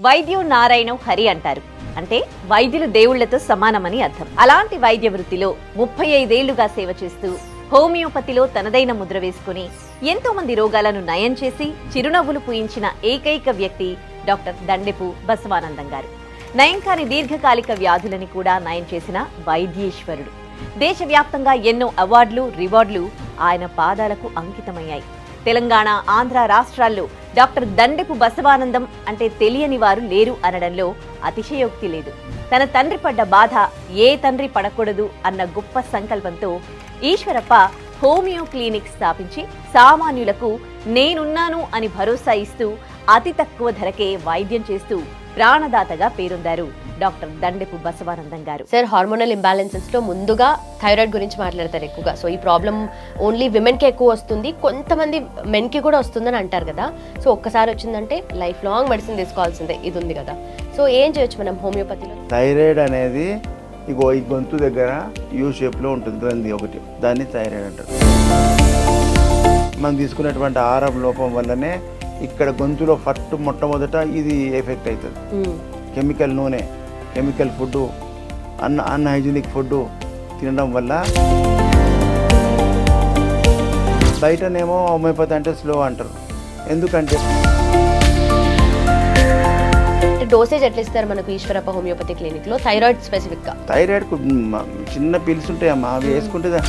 వైద్యు నారాయణం హరి అంటారు. అంటే వైద్యులు దేవుళ్లతో సమానమని అర్థం. అలాంటి వైద్య వృత్తిలో 35 ఏళ్లుగా సేవ చేస్తూ హోమియోపతిలో తనదైన ముద్ర వేసుకుని ఎంతో మంది రోగాలను నయం చేసి చిరునవ్వులు పూయించిన ఏకైక వ్యక్తి డాక్టర్ దండెపు బసవానందం గారు. నయం కాని దీర్ఘకాలిక వ్యాధులని కూడా నయం చేసిన వైద్యేశ్వరుడు. దేశవ్యాప్తంగా ఎన్నో అవార్డులు, రివార్డులు ఆయన పాదాలకు అంకితమయ్యాయి. తెలంగాణ, ఆంధ్ర రాష్ట్రాల్లో డాక్టర్ దండెపు బసవానందం అంటే తెలియని వారు లేరు అనడంలో అతిశయోక్తి లేదు. తన తండ్రి పడ్డ బాధ ఏ తండ్రి పడకూడదు అన్న గొప్ప సంకల్పంతో ఈశ్వరప్ప హోమియో క్లినిక్ స్థాపించి సామాన్యులకు నేనున్నాను అని భరోసా ఇస్తూ అతి తక్కువ ధరకే వైద్యం చేస్తూ ప్రాణదాతగా పేరొందారు డాక్టర్ దండెపు బసవానందం గారు. సార్, హార్మోనల్ ఇంబ్యాలెన్సెస్ లో ముందుగా థైరాయిడ్ గురించి మాట్లాడతారు ఎక్కువగా. సో ఈ ప్రాబ్లం ఓన్లీ విమెన్ కి ఎక్కువ వస్తుంది, కొంతమంది మెన్ కి కూడా వస్తుందని అంటారు కదా. సో ఒక్కసారి వచ్చిందంటే లైఫ్ లాంగ్ మెడిసిన్ తీసుకోవాల్సిందే, ఇది ఉంది కదా. సో ఏం చేయొచ్చు మనం హోమియోపతిలో? థైరాయిడ్ అనేది ఈ గొంతు దగ్గర యూ షేప్ లో ఉంటుంది గ్రంథి ఒకటి, దాన్ని థైరాయిడ్ అంటారు. మనం తీసుకునేటువంటి ఆహారం లోపం వల్లనే ఇక్కడ గొంతులో మొట్టమొదట ఇది ఎఫెక్ట్ అవుతుంది. కెమికల్ నూనె, కెమికల్ ఫుడ్, అన్హైజీనిక్ ఫుడ్ తినడం వల్ల. బయటనేమో హోమియోపతి అంటే స్లో అంటారు. ఎందుకంటే డోసేజ్ ఎట్లా ఇస్తారు మనకు ఈశ్వరప్ప హోమియోపతి క్లినిక్ లో థైరాయిడ్ స్పెసిఫిక్ గా? థైరాయిడ్ చిన్న పిల్స్ ఉంటాయమ్మా, అవి వేసుకుంటే.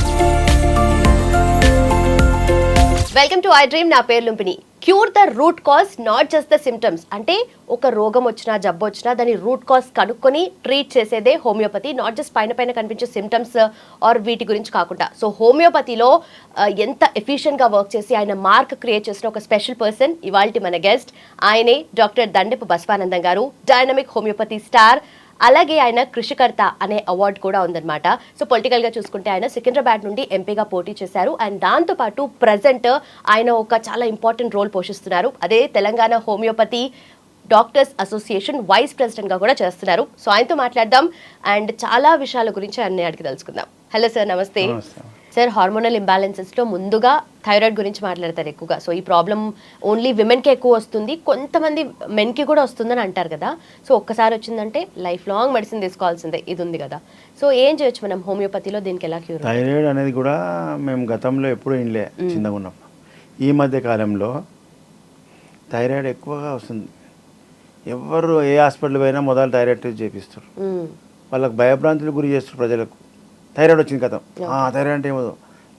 Welcome to I dream. నా పేరు Lumpini. Cure the root cause, not just the symptoms. అంటే ఒక రోగం వచ్చినా, జబ్బు వచ్చినా దాని రూట్ కాజ్ కనుక్కొని ట్రీట్ చేసేదే హోమియోపతి. నాట్ జస్ట్ పైన కనిపించే సిమ్టమ్స్ ఆర్ వీటి గురించి కాకుండా. సో హోమియోపతిలో ఎంత ఎఫిషియెంట్గా వర్క్ చేసి ఆయన మార్క్ క్రియేట్ చేసిన ఒక స్పెషల్ పర్సన్ ఇవాల్టి మన గెస్ట్. ఆయనే డాక్టర్ దండెపు బసవానందం గారు, డైనమిక్ హోమియోపతి స్టార్. అలాగే ఆయన కృషికర్త అనే అవార్డు కూడా ఉందన్నమాట. సో పొలిటికల్గా చూసుకుంటే ఆయన సికింద్రాబాద్ నుండి ఎంపీగా పోటీ చేశారు. అండ్ దాంతోపాటు ప్రజెంట్ ఆయన ఒక చాలా ఇంపార్టెంట్ రోల్ పోషిస్తున్నారు. అదే Telangana homeopathy doctors association vice ప్రెసిడెంట్గా కూడా చేస్తున్నారు. సో ఆయనతో మాట్లాడదాం అండ్ చాలా విషయాల గురించి అన్ని అడిగి తెలుసుకుందాం. హలో సార్, నమస్తే. సార్, హార్మోనల్ ఇంబ్యాలెన్సెస్ లో ముందుగా థైరాయిడ్ గురించి మాట్లాడతారు ఎక్కువగా. సో ఈ ప్రాబ్లం ఓన్లీ విమెన్ కి ఎక్కువ వస్తుంది, కొంతమంది మెన్ కి కూడా వస్తుందని అంటారు కదా. సో ఒక్కసారి వచ్చిందంటే లైఫ్ లాంగ్ మెడిసిన్ తీసుకోవాల్సిందే, ఇది ఉంది కదా. సో ఏం చేయొచ్చు మనం హోమియోపతిలో, దీనికి ఎలా క్యూర్? థైరాయిడ్ అనేది కూడా మేము గతంలో ఎప్పుడూ ఇన్లే, చిన్నగా ఉన్నప్పుడు. ఈ మధ్య కాలంలో థైరాయిడ్ ఎక్కువగా వస్తుంది. ఎవరు ఏ హాస్పిటల్ పోయినా మొదలు థైరాయిడ్ టెస్ట్ చేపిస్తారు. వాళ్ళకి భయభ్రాంతులు గురి చేస్తారు ప్రజలకు. థైరాయిడ్ వచ్చింది కదా, థైరాయిడ్ అంటే ఏమో,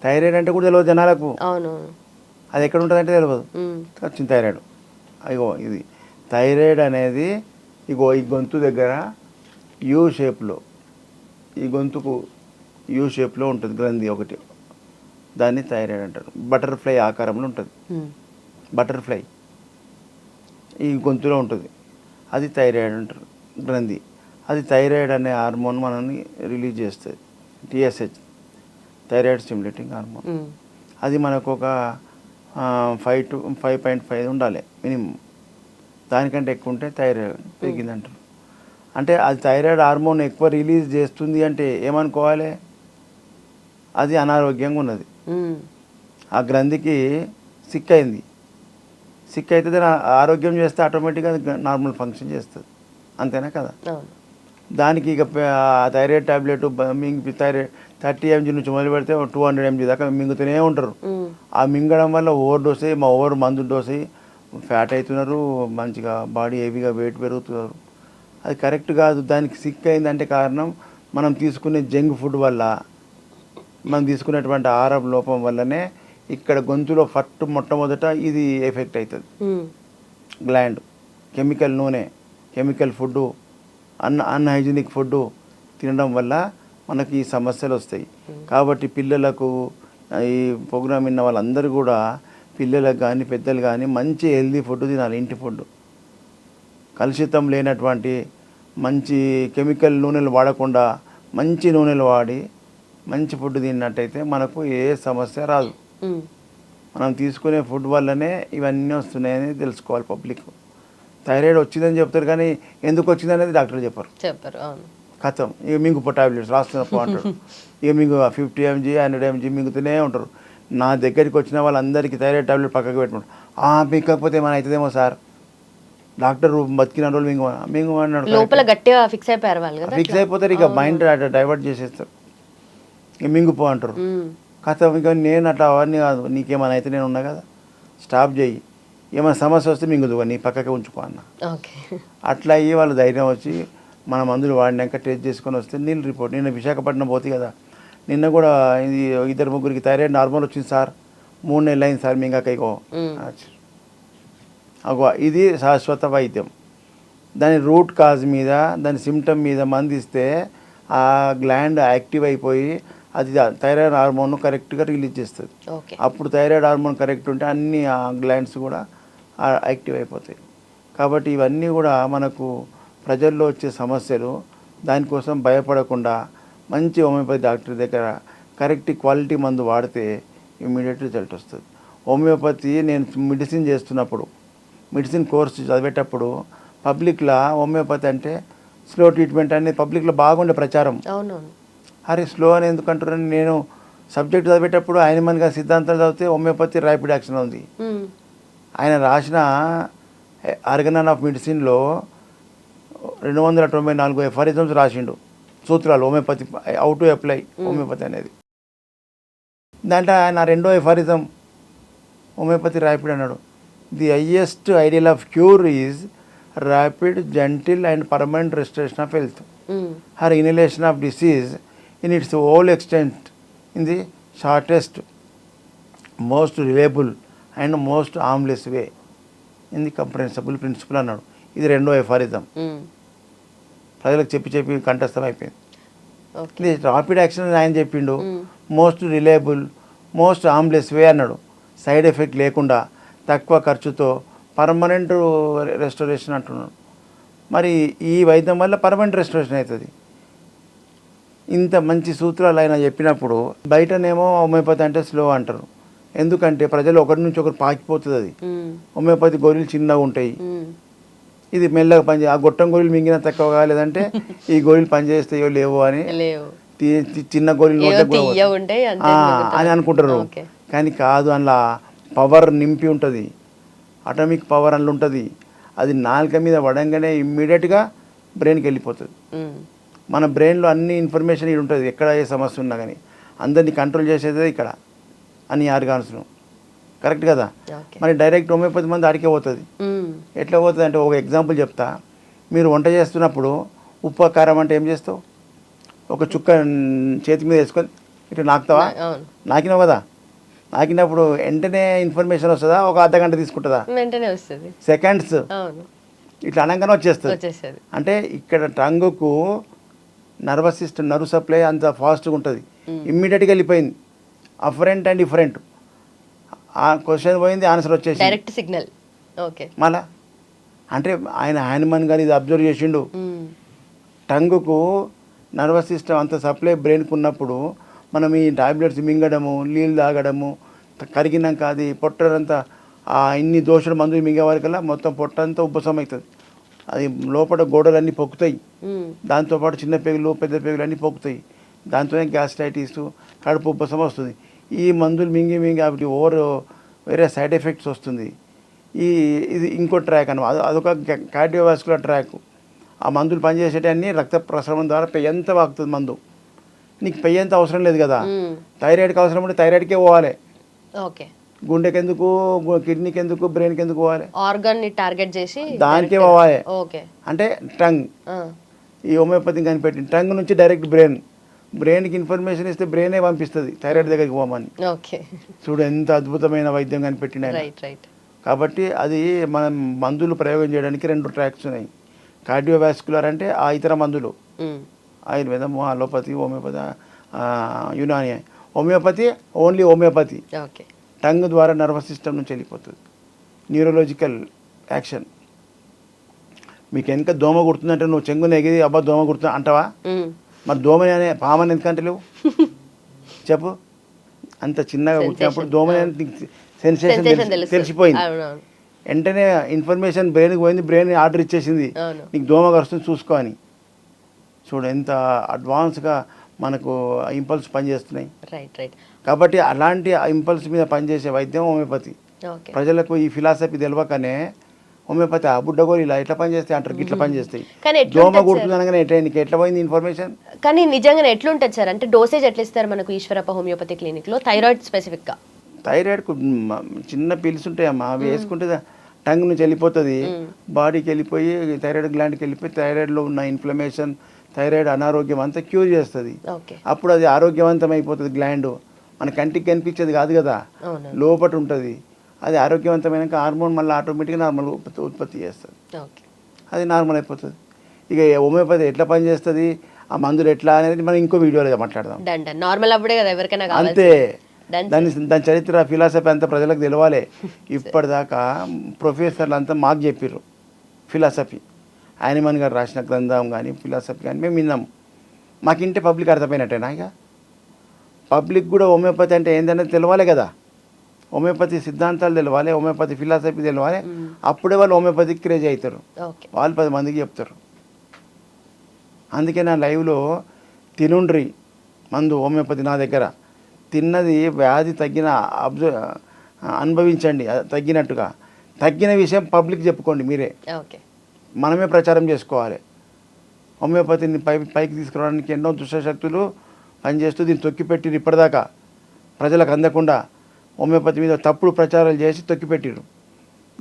థైరాయిడ్ అంటే కూడా తెలియదు జనాలకు. అది ఎక్కడ ఉంటుంది అంటే తెలియదు, వచ్చింది థైరాయిడ్. అయ్యో ఇది థైరాయిడ్ అనేది ఈ గొంతు దగ్గర యూ షేప్లో, ఈ గొంతుకు యూ షేప్లో ఉంటుంది గ్రంథి ఒకటి, దాన్ని థైరాయిడ్ అంటారు. బటర్ఫ్లై ఆకారంలో ఉంటుంది, బటర్ఫ్లై ఈ గొంతులో ఉంటుంది, అది థైరాయిడ్ అంటారు గ్రంథి. అది థైరాయిడ్ అనే హార్మోన్ మనల్ని రిలీజ్ చేస్తుంది, టిఎస్హెచ్, థైరాయిడ్ స్టిమ్యులేటింగ్ హార్మోన్. అది మనకు ఒక 5 to 5.5 ఉండాలి మినిమం. దానికంటే ఎక్కువ ఉంటే థైరాయిడ్ పెరిగిందంటారు. అంటే అది థైరాయిడ్ హార్మోన్ ఎక్కువ రిలీజ్ చేస్తుంది అంటే ఏమనుకోవాలి, అది అనారోగ్యంగా ఉన్నది. ఆ గ్రంథికి సిక్ అయింది. సిక్ అయితే దాని ఆరోగ్యం చేస్తే ఆటోమేటిక్గా అది నార్మల్ ఫంక్షన్ చేస్తుంది, అంతేనా కదా. దానికి ఇక థైరాయిడ్ టాబ్లెట్ థైరాయిడ్ 30 mg నుంచి మొదలు పెడితే 200 mg దాకా మింగుతూనే ఉంటారు. ఆ మింగడం వల్ల ఓవర్ డోస్ అయ్యి ఓవర్ మందు డోస్ అయ్యి ఫ్యాట్ అవుతున్నారు, మంచిగా బాడీ హెవీగా వెయిట్ పెరుగుతున్నారు. అది కరెక్ట్ కాదు. దానికి సిక్ అయిందంటే కారణం మనం తీసుకునే జంక్ ఫుడ్ వల్ల, మనం తీసుకునేటువంటి ఆహారం లోపం వల్లనే ఇక్కడ గొంతులో మొట్టమొదట ఇది ఎఫెక్ట్ అవుతుంది. గ్లాండ్, కెమికల్ నూనె, కెమికల్ ఫుడ్, అన్హైజీనిక్ ఫుడ్ తినడం వల్ల మనకి ఈ సమస్యలు వస్తాయి. కాబట్టి పిల్లలకు, ఈ ప్రోగ్రామ్ విన్న వాళ్ళందరూ కూడా పిల్లలకు కానీ పెద్దలు కానీ మంచి హెల్దీ ఫుడ్ తినాలి. ఇంటి ఫుడ్, కలుషితం లేనటువంటి మంచి కెమికల్ నూనెలు వాడకుండా మంచి నూనెలు వాడి మంచి ఫుడ్ తిన్నట్టయితే మనకు ఏ సమస్య రాదు. మనం తీసుకునే ఫుడ్ వల్లనే ఇవన్నీ వస్తున్నాయని తెలుసుకోవాలి పబ్లిక్. థైరాయిడ్ వచ్చిందని చెప్తారు కానీ ఎందుకు వచ్చింది అనేది డాక్టర్లు చెప్పరు. కథం ఇక మింగు టాబ్లెట్స్ రాస్తున్నప్పుడు అంటారు. ఇక మింగు 50 mg 100 mg మింగుతూనే ఉంటారు. నా దగ్గరికి వచ్చిన వాళ్ళందరికీ థైరాయిడ్ టాబ్లెట్ పక్కకు పెట్టుకుంటాడు. మీకు కాకపోతే ఏమైనా అవుతుందేమో సార్, డాక్టర్ బతికిన రోజులు మింగు అన్నాడు. లోపల గట్టిగా ఫిక్స్ అయిపోయారు వాళ్ళు కదా. ఫిక్స్ అయిపోతారు, ఇక మైండ్ డైవర్ట్ చేసేస్తారు, ఇక మింగిపో అంటారు. కథ ఇంకా నేను అట్లా అవన్నీ కాదు, నీకేమైనా అయితే నేను ఉన్నా కదా, స్టాప్ చేయి, ఏమైనా సమస్య వస్తే మింగుదుగా నీ పక్కకే ఉంచుకో అన్న. అట్లా అయ్యి వాళ్ళు ధైర్యం వచ్చి మన మందులు వాడినాక టెస్ట్ చేసుకొని వస్తే నీళ్ళు రిపోర్ట్. నిన్న విశాఖపట్నం పోతే కదా, నిన్న కూడా ఇది 2-3 థైరాయిడ్ నార్మల్ వచ్చింది సార్, 3 నెలలు అయింది సార్ మింగకైకో. అగో ఇది శాశ్వత వైద్యం. దాని రూట్ కాజ్ మీద, దాని సిమ్టమ్ మీద మందిస్తే ఆ గ్లాండ్ యాక్టివ్ అయిపోయి అది థైరాయిడ్ హార్మోన్ కరెక్ట్గా రిలీజ్ చేస్తుంది. అప్పుడు థైరాయిడ్ హార్మోన్ కరెక్ట్ ఉంటే అన్ని ఆ గ్లాండ్స్ కూడా యాక్టివ్ అయిపోతాయి. కాబట్టి ఇవన్నీ కూడా మనకు ప్రజల్లో వచ్చే సమస్యలు. దానికోసం భయపడకుండా మంచి హోమియోపతి డాక్టర్ దగ్గర కరెక్ట్ క్వాలిటీ మందు వాడితే ఇమ్మీడియట్ రిజల్ట్ వస్తుంది. హోమియోపతి నేను మెడిసిన్ చేస్తున్నప్పుడు, మెడిసిన్ కోర్సు చదివేటప్పుడు పబ్లిక్లో హోమియోపతి అంటే స్లో ట్రీట్మెంట్ అనేది పబ్లిక్లో బాగుండే ప్రచారం. అరే స్లో అని ఎందుకు అంటారని నేను సబ్జెక్ట్ చదివేటప్పుడు ఆయన గారి సిద్ధాంతాలు చదివితే హోమియోపతి ర్యాపిడ్ యాక్షన్ ఉంది. ఆయన రాసిన ఆర్గనన్ ఆఫ్ మెడిసిన్లో 294 ఎఫారిజమ్స్ రాసిండు, సూత్రాలు homeopathy, how to apply homeopathy అనేది. దాంట్లో ఆయన 2వ ఎఫారిజం హోమియోపతి ర్యాపిడ్ అన్నాడు. The highest ideal of cure is rapid, gentle and permanent restoration of health. Her inhalation of disease in its whole extent in the shortest, most reliable and most harmless way in the comprehensible principle అన్నాడు. ఇది 2వ ఎఫారిజం. ప్రజలకు చెప్పి కంఠస్థం అయిపోయింది. ఇది rapid action ఆయన చెప్పిండు, మోస్ట్ రిలయబుల్, మోస్ట్ హార్మ్లెస్ వే అన్నాడు. సైడ్ ఎఫెక్ట్ లేకుండా తక్కువ ఖర్చుతో పర్మనెంట్ రెస్టోరేషన్ అంటున్నాడు. మరి ఈ వైద్యం వల్ల పర్మనెంట్ రెస్టోరేషన్ అవుతుంది. ఇంత మంచి సూత్రాలు ఆయన చెప్పినప్పుడు బయటనేమో హోమియోపతి అంటే స్లో అంటారు. ఎందుకంటే ప్రజలు ఒకరి నుంచి ఒకరు పాకిపోతుంది. అది హోమియోపతి గోళీలు చిన్నగా ఉంటాయి, ఇది మెల్లగా పనిచే, ఆ గొట్టం గోళీలు మింగిన తక్కువ, లేదంటే ఈ గోళీలు పనిచేస్తాయో లేవో అని చిన్న గోళీలు అని అనుకుంటారు. కానీ కాదు, అందులో పవర్ నింపి ఉంటుంది, అటామిక్ పవర్ అందులో ఉంటుంది. అది నాలుక మీద పడంగానే ఇమ్మీడియట్గా బ్రెయిన్కి వెళ్ళిపోతుంది. మన బ్రెయిన్లో అన్ని ఇన్ఫర్మేషన్ ఇది ఉంటుంది, ఎక్కడ ఏ సమస్య ఉన్నా కానీ అందరినీ కంట్రోల్ చేసేదే ఇక్కడ అన్ని ఆర్గాన్స్ను. కరెక్ట్ కదా. మరి డైరెక్ట్ హోమియోపతి మంది అడిగే పోతుంది. ఎట్లా పోతుంది అంటే ఒక ఎగ్జాంపుల్ చెప్తా. మీరు వంట చేస్తున్నప్పుడు ఉప్పు కారం అంటే ఏం చేస్తావు? ఒక చుక్క చేతి మీద వేసుకొని ఇట్లా నాకుతావా? నాకినావు కదా. నాకినప్పుడు వెంటనే ఇన్ఫర్మేషన్ వస్తుందా, ఒక అర్ధగంట తీసుకుంటుందా? వెంటనే వస్తుంది, సెకండ్స్. ఇట్లా అనగానే వచ్చేస్తుంది. అంటే ఇక్కడ టంగుకు నర్వస్ సిస్టమ్, నర్వ్ సప్లై అంత ఫాస్ట్గా ఉంటుంది, ఇమ్మీడియట్గా వెళ్ళిపోయింది. అఫరెంట్ అండ్ డిఫరెంట్, ఆ క్వశ్చన్ పోయింది, ఆన్సర్ వచ్చేసి డైరెక్ట్ సిగ్నల్. ఓకే, మళ్ళా అంటే ఆయన హ్యానిమన్ గారు ఇది అబ్జర్వ్ చేసిండు. టంగుకు నర్వస్ సిస్టమ్ అంత సప్లై బ్రెయిన్కి ఉన్నప్పుడు మనం ఈ టాబ్లెట్స్ మింగడము, నీళ్ళు తాగడము, కరిగినాక అది పొట్టంతా ఇన్ని దోషులు మందులు మింగే వరకల్లా మొత్తం పొట్టంతా ఉబ్బసం అవుతుంది. అది లోపల గోడలన్నీ పొక్కుతాయి, దాంతోపాటు చిన్న పేగులు పెద్ద పేగులు అన్నీ పొక్కుతాయి. దాంతోనే గ్యాస్ట్రైటిస్, కడుపు ఉబ్బసం వస్తుంది. ఈ మందులు మింగి అవి వేరే సైడ్ ఎఫెక్ట్స్ వస్తుంది. ఇది ఇంకో ట్రాక్ అన్నమాట, అదొక కార్డియోవాస్కులర్ ట్రాక్. ఆ మందులు పనిచేసేటన్నీ రక్త ప్రసరణ ద్వారా పెయ్యంత వాగుతుంది మందు. నీకు పెయ్యంత అవసరం లేదు కదా, థైరాయిడ్కి అవసరం ఉంటే థైరాయిడ్కే పోవాలి. ఓకే, గుండెకి ఎందుకు, కిడ్నీకి ఎందుకు, బ్రెయిన్కి ఎందుకు పోవాలి? ఆర్గాన్ ని టార్గెట్ చేసి దానికే పోవాలి. ఓకే, అంటే టంగ్, ఈ హోమియోపతి కనిపెట్టి టంగ్ నుంచి డైరెక్ట్ బ్రెయిన్కి ఇన్ఫర్మేషన్ ఇస్తే బ్రెయినే పంపిస్తుంది థైరాయిడ్ దగ్గరికి పోమని. ఓకే, చూడు ఎంత అద్భుతమైన వైద్యం కనిపెట్టిన. కాబట్టి అది మనం మందులు ప్రయోగం చేయడానికి 2 ట్రాక్స్ ఉన్నాయి. కార్డియోవాస్కులర్ అంటే ఆ ఇతర మందులు, ఆయుర్వేదం, allopathy, homeopathy, Unani. Homeopathy only homeopathy, tongue ద్వారా నర్వస్ సిస్టమ్ నుంచి వెళ్ళిపోతుంది. Neurological action. మీకు వెనక దోమ కుడుతుందంటే నువ్వు చెంగుని ఎగిరి అబ్బా దోమ కుడుతున్నా అంటావా? మరి దోమని అనే పామని ఎందుకంటే లేవు చెప్పు. అంత చిన్నగా కుట్టినప్పుడు దోమని సెన్సేషన్ తెలిసిపోయింది. వెంటనే ఇన్ఫర్మేషన్ బ్రెయిన్కి పోయింది, బ్రెయిన్ ఆర్డర్ ఇచ్చేసింది నీకు దోమ కరుస్తుంది చూసుకో అని. చూడు ఎంత అడ్వాన్స్గా మనకు ఇంపల్స్ పనిచేస్తున్నాయి. కాబట్టి అలాంటి ఇంపల్స్ మీద పనిచేసే వైద్యం హోమియోపతి. ఓకే. ప్రజలకు ఈ ఫిలాసఫీ తెలియకనే హోమియోపతి ఆ బుడ్డగోలు ఇలా ఎట్లా పనిచేస్తాయి అంటారు, ఇట్లా పనిచేస్తాయి. కానీ దోమ కుడుతుందనగానే నీకు ఎట్లా పోయింది ఇన్ఫర్మేషన్? కానీ నిజంగానే ఎట్లుంటుంది సార్, అంటే డోసేజ్ ఎట్లా ఇస్తారు మనకు ఈశ్వరప్ప హోమియోపతి క్లినిక్ లో థైరాయిడ్ స్పెసిఫిక్ గా? థైరాయిడ్కు చిన్న పిల్స్ ఉంటాయమ్మా, అవి వేసుకుంటే టంగ్ నుంచి వెళ్ళిపోతుంది, బాడీకి వెళ్ళిపోయి థైరాయిడ్ గ్లాండ్కి వెళ్ళిపోయి థైరాయిడ్లో ఉన్న ఇన్ఫ్లమేషన్, థైరాయిడ్ అనారోగ్యం అంతా క్యూర్ చేస్తుంది. ఓకే. అప్పుడు అది ఆరోగ్యవంతం అయిపోతుంది. గ్లాండ్ మన కంటికి కనిపించేది కాదు కదా, అవును. లోపట ఉంటుంది. అది ఆరోగ్యవంతమైనాక హార్మోన్ మళ్ళీ ఆటోమేటిక్గా నార్మల్ ఉత్పత్తి చేస్తుంది, ఓకే. అది నార్మల్ అయిపోతుంది. ఇక హోమియోపతి ఎట్లా పనిచేస్తుంది, ఆ మందులు ఎట్లా అనేది మనం ఇంకో వీడియోలో మాట్లాడదాం. డన్ నార్మల్ అప్పుడే కదా ఎవరికైనా కావాలి. అంతే, దాని చరిత్ర ఫిలాసఫీ అంతా ప్రజలకు తెలవాలి. ఇప్పటిదాకా ప్రొఫెసర్లు అంతా మాకు చెప్పారు ఫిలాసఫీ, ఆయనమన్ గారు రాసిన గ్రంథం కానీ ఫిలాసఫీ కానీ మేము విన్నాము. మాకింటే పబ్లిక్ అర్థమైనట్టేనా? ఇక పబ్లిక్ కూడా హోమియోపతి అంటే ఏంటనేది తెలవాలి కదా, హోమియోపతి సిద్ధాంతాలు తెలవాలి, హోమియోపతి ఫిలాసఫీ తెలవాలి. అప్పుడే వాళ్ళు హోమియోపతికి క్రేజ్ అవుతారు, వాళ్ళు 10 మందికి చెప్తారు. అందుకే నా లైవ్లో తినుండ్రి మందు హోమియోపతి నా దగ్గర, తిన్నది వ్యాధి తగ్గిన అనుభవించండి తగ్గినట్టుగా, తగ్గిన విషయం పబ్లిక్ చెప్పుకోండి మీరే, ఓకే. మనమే ప్రచారం చేసుకోవాలి. హోమియోపతిని పైకి తీసుకురావడానికి ఎన్నో దుష్టశక్తులు పనిచేస్తూ దీన్ని తొక్కిపెట్టిరు. ఇప్పటిదాకా ప్రజలకు అందకుండా హోమియోపతి మీద తప్పుడు ప్రచారాలు చేసి తొక్కిపెట్టిరు.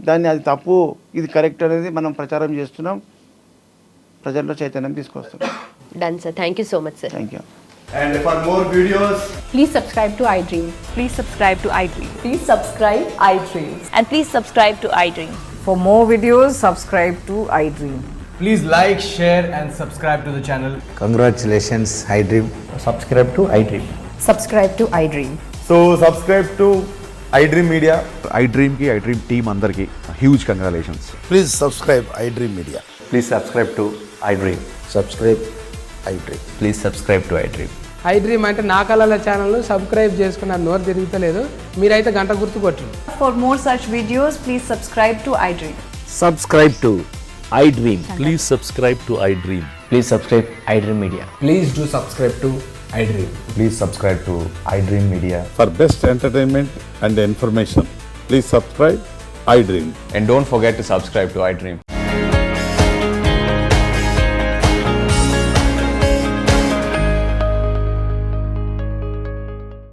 దాన్ని అది తప్పు, ఇది కరెక్ట్ అనేది మనం ప్రచారం చేస్తున్నాం, ప్రజల్లో చైతన్యం తీసుకొస్తున్నాం. Done sir, thank you so much sir. Thank you. And for more videos, Please subscribe to iDream. Please subscribe to iDream. Please subscribe iDream. And please subscribe to iDream. For more videos, subscribe to iDream. please like, share, and subscribe to the channel. Congratulations, iDream. Subscribe to iDream. Subscribe to iDream. So subscribe to iDream Media. iDream ki iDream team andarki huge congratulations. Please subscribe iDream Media. Please subscribe to iDream. Subscribe iDream. Please subscribe to iDream. iDream అంటే నా కళల channel subscribe చేసుకున్న నోరు తిరుగుతలేదు, మీరైతే గంట గుర్తు కొట్టండి. For more such videos, please subscribe to iDream. Subscribe to iDream. Please subscribe to iDream. Please subscribe iDream Media. Please do subscribe to iDream. Please subscribe to iDream Media. For best entertainment and information, please subscribe iDream. And don't forget to subscribe to iDream.